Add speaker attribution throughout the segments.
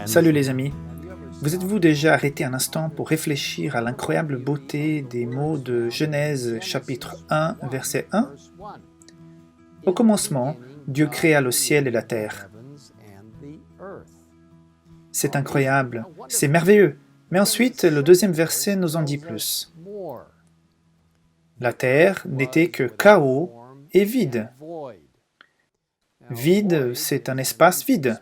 Speaker 1: Salut les amis. Vous êtes-vous déjà arrêté un instant pour réfléchir à l'incroyable beauté des mots de Genèse chapitre 1, verset 1? Au commencement, Dieu créa le ciel et la terre. C'est incroyable, c'est merveilleux. Mais ensuite, le deuxième verset nous en dit plus. La terre n'était que chaos et vide. Vide, c'est un espace vide.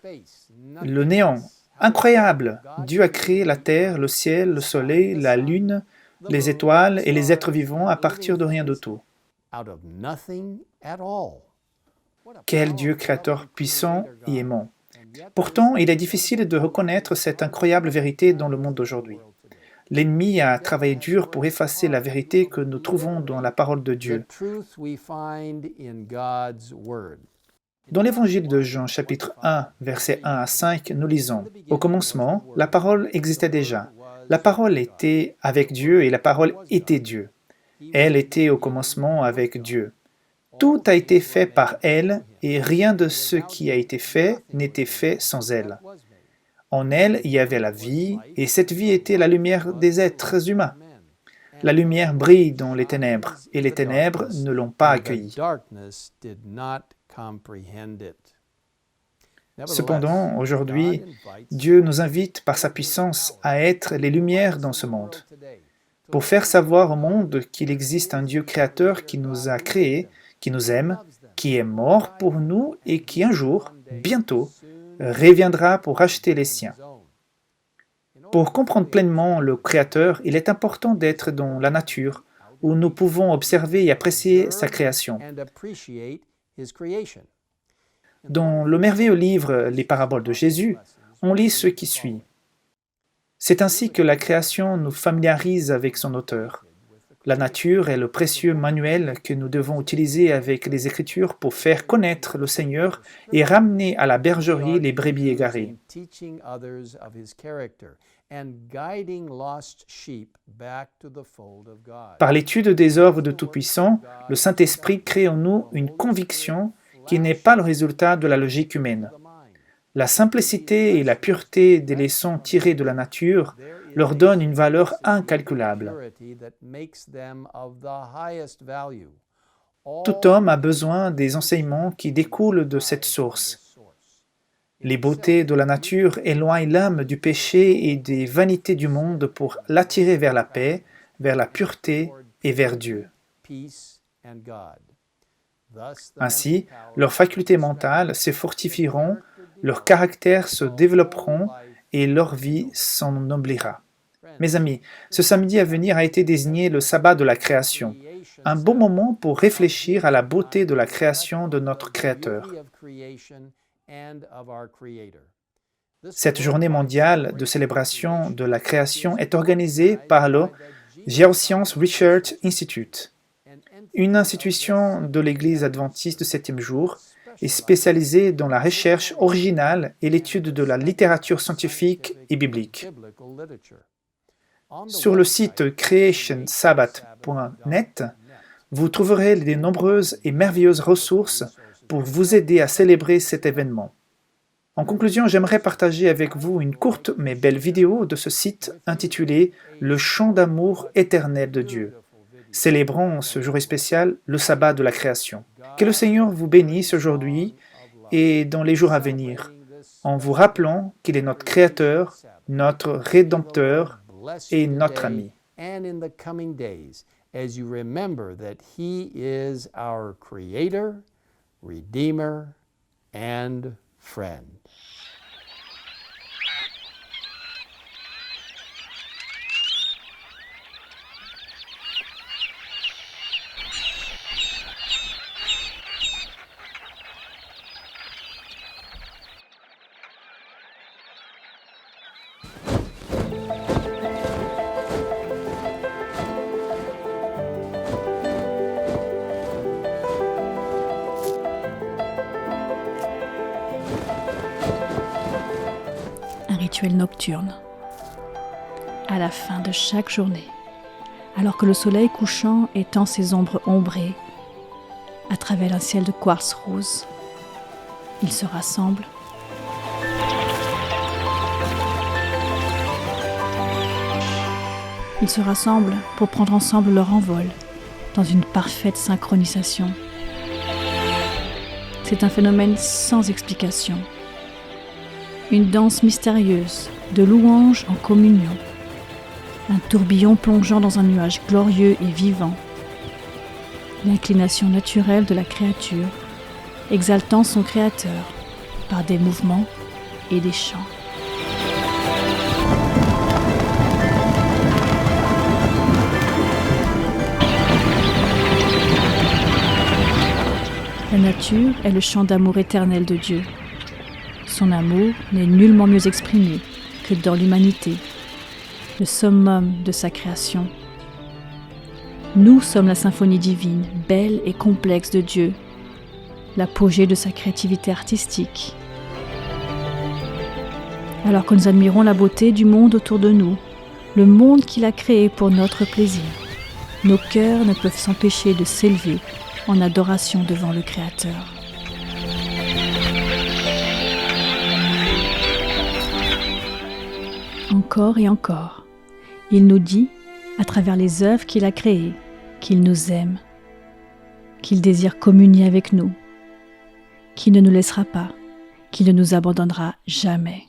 Speaker 1: Le néant. Incroyable! Dieu a créé la terre, le ciel, le soleil, la lune, les étoiles et les êtres vivants à partir de rien de tout. Quel Dieu créateur puissant et aimant! Pourtant, il est difficile de reconnaître cette incroyable vérité dans le monde d'aujourd'hui. L'ennemi a travaillé dur pour effacer la vérité que nous trouvons dans la parole de Dieu. Dans l'évangile de Jean, chapitre 1, versets 1 à 5, nous lisons « Au commencement, la parole existait déjà. La parole était avec Dieu et la parole était Dieu. Elle était au commencement avec Dieu. Tout a été fait par elle et rien de ce qui a été fait n'était fait sans elle. En elle, il y avait la vie et cette vie était la lumière des êtres humains. La lumière brille dans les ténèbres et les ténèbres ne l'ont pas accueillie. » Cependant, aujourd'hui, Dieu nous invite par sa puissance à être les lumières dans ce monde, pour faire savoir au monde qu'il existe un Dieu créateur qui nous a créés, qui nous aime, qui est mort pour nous et qui un jour, bientôt, reviendra pour racheter les siens. Pour comprendre pleinement le Créateur, il est important d'être dans la nature, où nous pouvons observer et apprécier sa création. Dans le merveilleux livre Les Paraboles de Jésus, on lit ce qui suit. C'est ainsi que la création nous familiarise avec son auteur. La nature est le précieux manuel que nous devons utiliser avec les Écritures pour faire connaître le Seigneur et ramener à la bergerie les brebis égarées. Par l'étude des œuvres de Tout-Puissant, le Saint-Esprit crée en nous une conviction qui n'est pas le résultat de la logique humaine. La simplicité et la pureté des leçons tirées de la nature leur donnent une valeur incalculable. Tout homme a besoin des enseignements qui découlent de cette source. Les beautés de la nature éloignent l'âme du péché et des vanités du monde pour l'attirer vers la paix, vers la pureté et vers Dieu. Ainsi, leurs facultés mentales se fortifieront, leurs caractères se développeront et leur vie s'ennoblira. Mes amis, ce samedi à venir a été désigné le sabbat de la création, un bon moment pour réfléchir à la beauté de la création de notre Créateur. Cette journée mondiale de célébration de la création est organisée par le Geoscience Research Institute, une institution de l'Église adventiste du 7e jour et spécialisée dans la recherche originale et l'étude de la littérature scientifique et biblique. Sur le site creationsabbath.net, vous trouverez de nombreuses et merveilleuses ressources pour vous aider à célébrer cet événement. En conclusion, j'aimerais partager avec vous une courte mais belle vidéo de ce site intitulée « Le chant d'amour éternel de Dieu ». Célébrons ce jour spécial, le sabbat de la création. Que le Seigneur vous bénisse aujourd'hui et dans les jours à venir, en vous rappelant qu'il est notre Créateur, notre Rédempteur et notre ami.
Speaker 2: Redeemer and friend.
Speaker 3: Un rituel nocturne. À la fin de chaque journée, alors que le soleil couchant étend ses ombres ombrées à travers un ciel de quartz rose, ils se rassemblent ils se rassemblent pour prendre ensemble leur envol, dans une parfaite synchronisation. C'est un phénomène sans explication. Une danse mystérieuse, de louanges en communion. Un tourbillon plongeant dans un nuage glorieux et vivant. L'inclination naturelle de la créature, exaltant son créateur par des mouvements et des chants. La nature est le chant d'amour éternel de Dieu. Son amour n'est nullement mieux exprimé que dans l'humanité, le summum de sa création. Nous sommes la symphonie divine, belle et complexe de Dieu, l'apogée de sa créativité artistique. Alors que nous admirons la beauté du monde autour de nous, le monde qu'il a créé pour notre plaisir, nos cœurs ne peuvent s'empêcher de s'élever en adoration devant le Créateur. Encore et encore, il nous dit, à travers les œuvres qu'il a créées, qu'il nous aime, qu'il désire communier avec nous, qu'il ne nous laissera pas, qu'il ne nous abandonnera jamais.